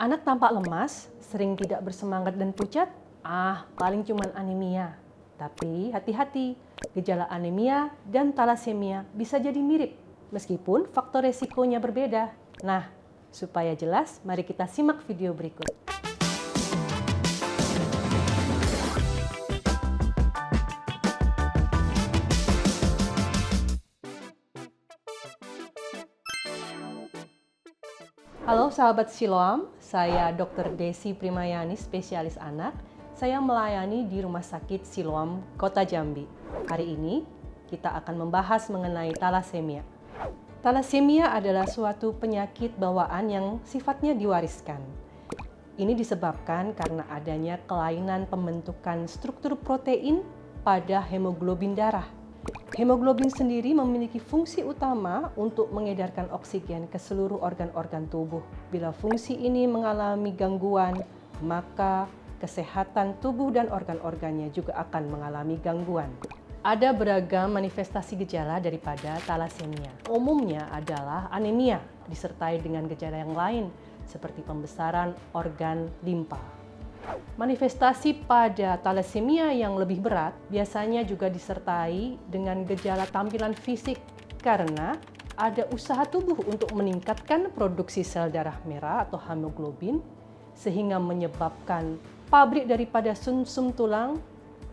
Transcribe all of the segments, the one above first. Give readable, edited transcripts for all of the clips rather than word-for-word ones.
Anak tampak lemas, sering tidak bersemangat dan pucat? Paling cuman anemia. Tapi hati-hati, gejala anemia dan talasemia bisa jadi mirip, meskipun faktor resikonya berbeda. Nah, supaya jelas, mari kita simak video berikut. Halo sahabat Siloam, saya Dr. Desi Primayani, spesialis anak. Saya melayani di Rumah Sakit Siloam, Kota Jambi. Hari ini kita akan membahas mengenai talasemia. Talasemia adalah suatu penyakit bawaan yang sifatnya diwariskan. Ini disebabkan karena adanya kelainan pembentukan struktur protein pada hemoglobin darah. Hemoglobin sendiri memiliki fungsi utama untuk mengedarkan oksigen ke seluruh organ-organ tubuh. Bila fungsi ini mengalami gangguan, maka kesehatan tubuh dan organ-organnya juga akan mengalami gangguan. Ada beragam manifestasi gejala daripada talasemia. Umumnya adalah anemia, disertai dengan gejala yang lain, seperti pembesaran organ limpa. Manifestasi pada talasemia yang lebih berat biasanya juga disertai dengan gejala tampilan fisik karena ada usaha tubuh untuk meningkatkan produksi sel darah merah atau hemoglobin sehingga menyebabkan pabrik daripada sumsum tulang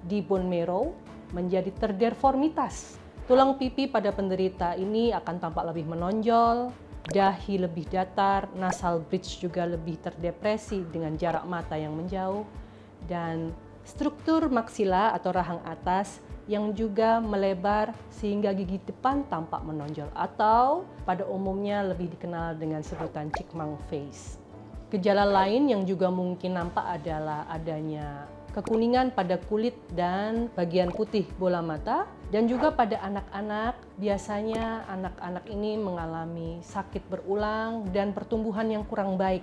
di bone marrow menjadi terdeformitas. Tulang pipi pada penderita ini akan tampak lebih menonjol, dahi lebih datar, nasal bridge juga lebih terdepresi dengan jarak mata yang menjauh, dan struktur maksila atau rahang atas yang juga melebar sehingga gigi depan tampak menonjol atau pada umumnya lebih dikenal dengan sebutan chickmunk face. Gejala lain yang juga mungkin nampak adalah adanya kekuningan pada kulit dan bagian putih bola mata, dan juga pada anak-anak. Biasanya anak-anak ini mengalami sakit berulang dan pertumbuhan yang kurang baik.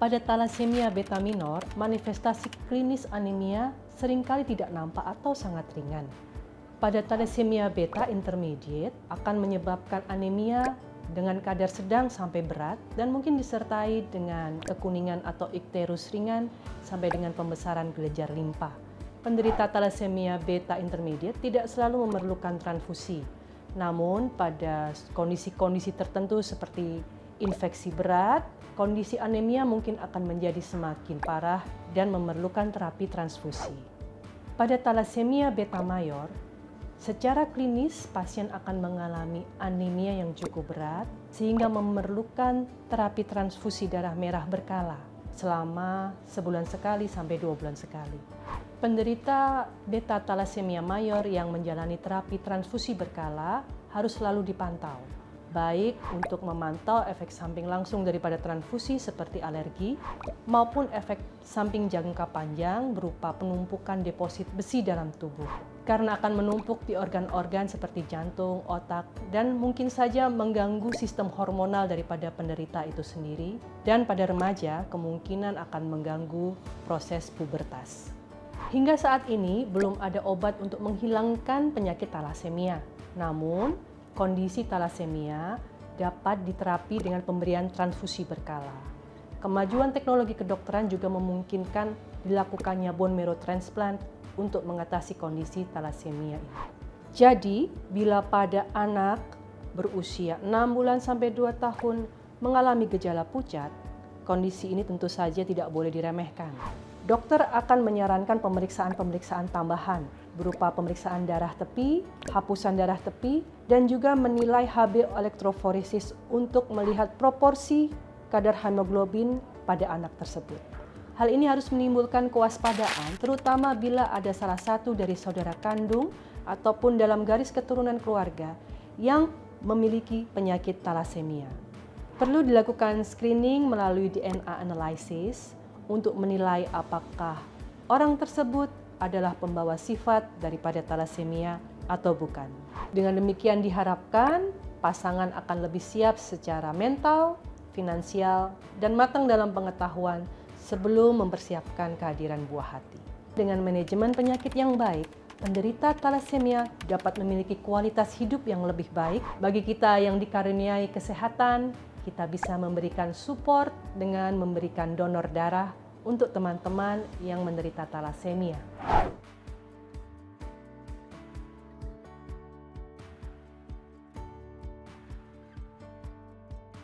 Pada talasemia beta minor, manifestasi klinis anemia seringkali tidak nampak atau sangat ringan. Pada talasemia beta intermediate akan menyebabkan anemia dengan kadar sedang sampai berat dan mungkin disertai dengan kekuningan atau ikterus ringan sampai dengan pembesaran kelenjar limpa. Penderita talasemia beta intermediate tidak selalu memerlukan transfusi. Namun pada kondisi-kondisi tertentu seperti infeksi berat, kondisi anemia mungkin akan menjadi semakin parah dan memerlukan terapi transfusi. Pada talasemia beta mayor, secara klinis, pasien akan mengalami anemia yang cukup berat sehingga memerlukan terapi transfusi darah merah berkala selama sebulan sekali sampai 2 bulan sekali. Penderita beta talasemia mayor yang menjalani terapi transfusi berkala harus selalu dipantau, baik untuk memantau efek samping langsung daripada transfusi seperti alergi maupun efek samping jangka panjang berupa penumpukan deposit besi dalam tubuh. Karena akan menumpuk di organ-organ seperti jantung, otak, dan mungkin saja mengganggu sistem hormonal daripada penderita itu sendiri. Dan pada remaja, kemungkinan akan mengganggu proses pubertas. Hingga saat ini, belum ada obat untuk menghilangkan penyakit talasemia. Namun, kondisi talasemia dapat diterapi dengan pemberian transfusi berkala. Kemajuan teknologi kedokteran juga memungkinkan dilakukannya bone marrow transplant untuk mengatasi kondisi talasemia ini. Jadi, bila pada anak berusia 6 bulan sampai 2 tahun mengalami gejala pucat, kondisi ini tentu saja tidak boleh diremehkan. Dokter akan menyarankan pemeriksaan-pemeriksaan tambahan berupa pemeriksaan darah tepi, hapusan darah tepi, dan juga menilai HB elektroforesis untuk melihat proporsi kadar hemoglobin pada anak tersebut. Hal ini harus menimbulkan kewaspadaan, terutama bila ada salah satu dari saudara kandung ataupun dalam garis keturunan keluarga yang memiliki penyakit talasemia. Perlu dilakukan screening melalui DNA analysis untuk menilai apakah orang tersebut adalah pembawa sifat daripada talasemia atau bukan. Dengan demikian diharapkan pasangan akan lebih siap secara mental, finansial, dan matang dalam pengetahuan sebelum mempersiapkan kehadiran buah hati. Dengan manajemen penyakit yang baik, penderita talasemia dapat memiliki kualitas hidup yang lebih baik. Bagi kita yang dikaruniai kesehatan, kita bisa memberikan support dengan memberikan donor darah untuk teman-teman yang menderita thalassemia.